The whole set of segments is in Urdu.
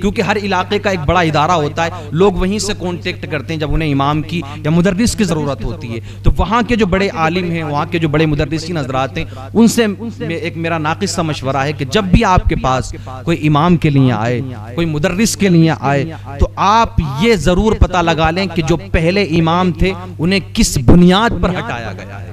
کیونکہ ہر علاقے کا ایک بڑا ادارہ ہوتا ہے، لوگ وہیں سے کانٹیکٹ کرتے ہیں جب انہیں امام کی یا مدرس کی ضرورت ہوتی ہے. تو وہاں کے جو بڑے عالم ہیں، وہاں کے جو بڑے مدرسین حضرات ہیں، ان سے ایک میرا ناقص سا مشورہ ہے کہ جب بھی آپ کے پاس کوئی امام کے لیے آئے، کوئی مدرس کے لیے آئے، تو آپ یہ ضرور پتہ لگا لیں کہ جو پہلے امام تھے انہیں کس بنیاد پر ہٹایا گیا ہے.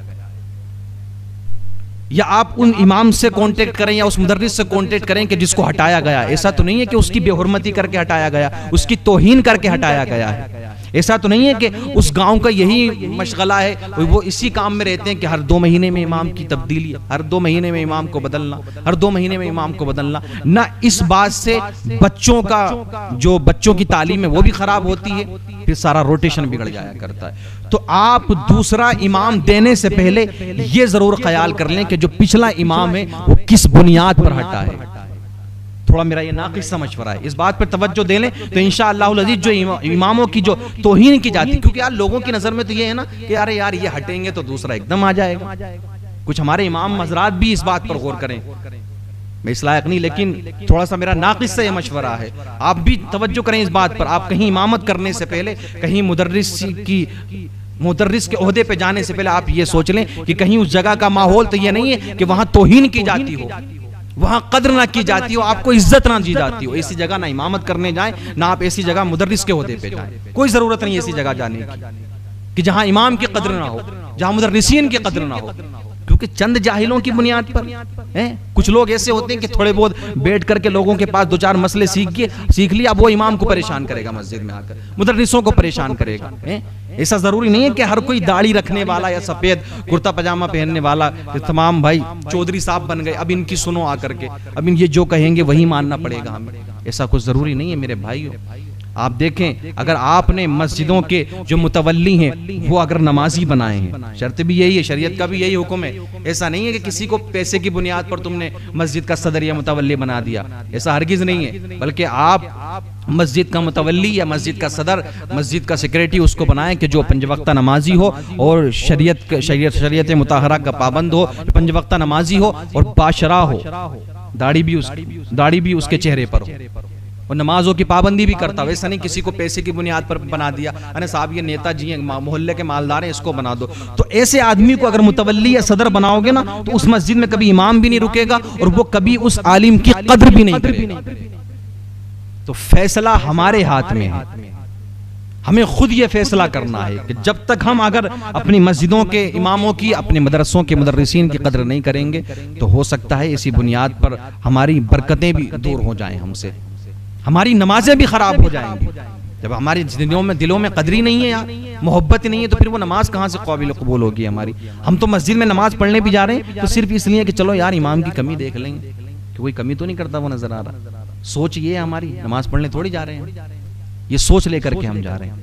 یا آپ ان امام سے کانٹیکٹ کریں یا اس مدرس سے کانٹیکٹ کریں کہ جس کو ہٹایا گیا. ایسا تو نہیں ہے کہ اس کی بے حرمتی کر کے ہٹایا گیا، اس کی توہین کر کے ہٹایا گیا ہے. ایسا تو نہیں ہے کہ اس گاؤں کا یہی مشغلہ ہے، وہ اسی کام میں رہتے ہیں کہ ہر 2 مہینے میں امام کی تبدیلی، ہر 2 مہینے میں امام کو بدلنا، ہر 2 مہینے میں امام کو بدلنا. نہ اس بات سے بچوں کا جو بچوں کی تعلیم ہے وہ بھی خراب ہوتی ہے، پھر سارا روٹیشن بگڑ جایا کرتا ہے. تو آپ دوسرا امام دینے سے پہلے یہ ضرور خیال کر لیں کہ جو پچھلا امام ہے وہ کس بنیاد پر ہٹا ہے. تھوڑا میرا یہ ناقص سا مشورہ ہے، اس بات پر توجہ دے لیں تو انشاءاللہ العزیز جو اماموں کی جو توہین کی جاتی، کیونکہ یار لوگوں کی نظر میں تو یہ ہے نا کہ یار یہ ہٹیں گے تو دوسرا ایک دم آ جائے گا. کچھ ہمارے امام حضرات بھی اس بات پر غور کریں. میں اس لائق نہیں، لیکن تھوڑا سا میرا ناقص سا یہ مشورہ ہے، آپ بھی توجہ کریں اس بات پر. آپ کہیں امامت کرنے سے پہلے، کہیں مدرس کے عہدے پہ جانے سے پہلے آپ یہ سوچ لیں کہ کہیں اس جگہ کا ماحول تو یہ نہیں ہے کہ وہاں توہین کی جاتی ہو، وہاں قدر نہ کی جاتی ہو، آپ کو عزت نہ دی جاتی ہو. ایسی جگہ نہ امامت کرنے جائیں، نہ آپ ایسی جگہ مدرس کے عہدے پہ جائیں. کوئی ضرورت نہیں ایسی جگہ جانے کی کہ جہاں امام کی قدر نہ ہو، جہاں مدرسین کی قدر نہ ہو. کیونکہ چند جاہلوں کی بنیاد پر کچھ لوگ ایسے ہوتے ہیں کہ تھوڑے بہت بیٹھ کر کے لوگوں کے پاس 2-4 مسئلے سیکھ لیا، اب وہ امام کو پریشان کرے گا، مسجد میں آ کر مدرسوں کو پریشان کرے گا. ایسا ضروری نہیں ہے کہ ہر کوئی داڑھی رکھنے والا یا سفید کرتا پاجامہ پہننے والا تمام بھائی چودھری صاحب بن گئے، اب ان کی سنو آ کر کے، اب یہ جو کہیں گے وہی ماننا پڑے گا ہمیں. ایسا کچھ ضروری نہیں ہے میرے بھائیو. آپ دیکھیں اگر آپ نے مسجدوں کے جو متولی ہیں وہ اگر نمازی بنائے ہیں، شرط بھی یہی ہے، شریعت کا بھی یہی حکم ہے. ایسا نہیں ہے کہ کسی کو پیسے کی بنیاد پر تم نے مسجد کا صدر یا متولی بنا دیا، ایسا ہرگز نہیں ہے. بلکہ آپ مسجد کا متولی یا مسجد کا صدر، مسجد کا سیکریٹری اس کو بنائیں کہ جو 5 وقتہ نمازی ہو اور شریعت مطہرہ کا پابند ہو، 5 وقتہ نمازی ہو اور باشرا ہو، داڑھی بھی اس کے چہرے پر ہو اور نمازوں کی پابندی بھی کرتا ہو. ایسا نہیں کسی کو پیسے کی بنیاد پر بنا دیا، ارے صاحب یہ نیتا جی ہیں، محلے کے مالدار ہیں، اس کو بنا دو. تو ایسے آدمی کو اگر متولی یا صدر بناؤ گے نا تو اس مسجد میں کبھی امام بھی نہیں رکے گا اور وہ کبھی اس عالم کی قدر بھی نہیں کرے گا. تو فیصلہ ہمارے ہاتھ میں ہے، ہمیں خود یہ فیصلہ کرنا ہے کہ جب تک ہم اگر اپنی مسجدوں کے اماموں کی، اپنے مدرسوں کے مدرسین کی قدر نہیں کریں گے تو ہو سکتا ہے اسی بنیاد پر ہماری برکتیں بھی دور ہو جائیں ہم سے، ہماری نمازیں بھی خراب ہو جائیں گی. جب ہماری دلوں میں قدری نہیں ہے یا محبت نہیں ہے تو پھر وہ نماز کہاں سے قابل قبول ہوگی ہماری. ہم تو مسجد میں نماز پڑھنے بھی جا رہے ہیں تو صرف اس لیے کہ چلو یار امام کی کمی دیکھ لیں گے، کہ کوئی کمی تو نہیں کرتا وہ نظر آ رہا. سوچ یہ ہے ہماری، نماز پڑھنے تھوڑی جا رہے ہیں، یہ سوچ لے کر کے ہم جا رہے ہیں.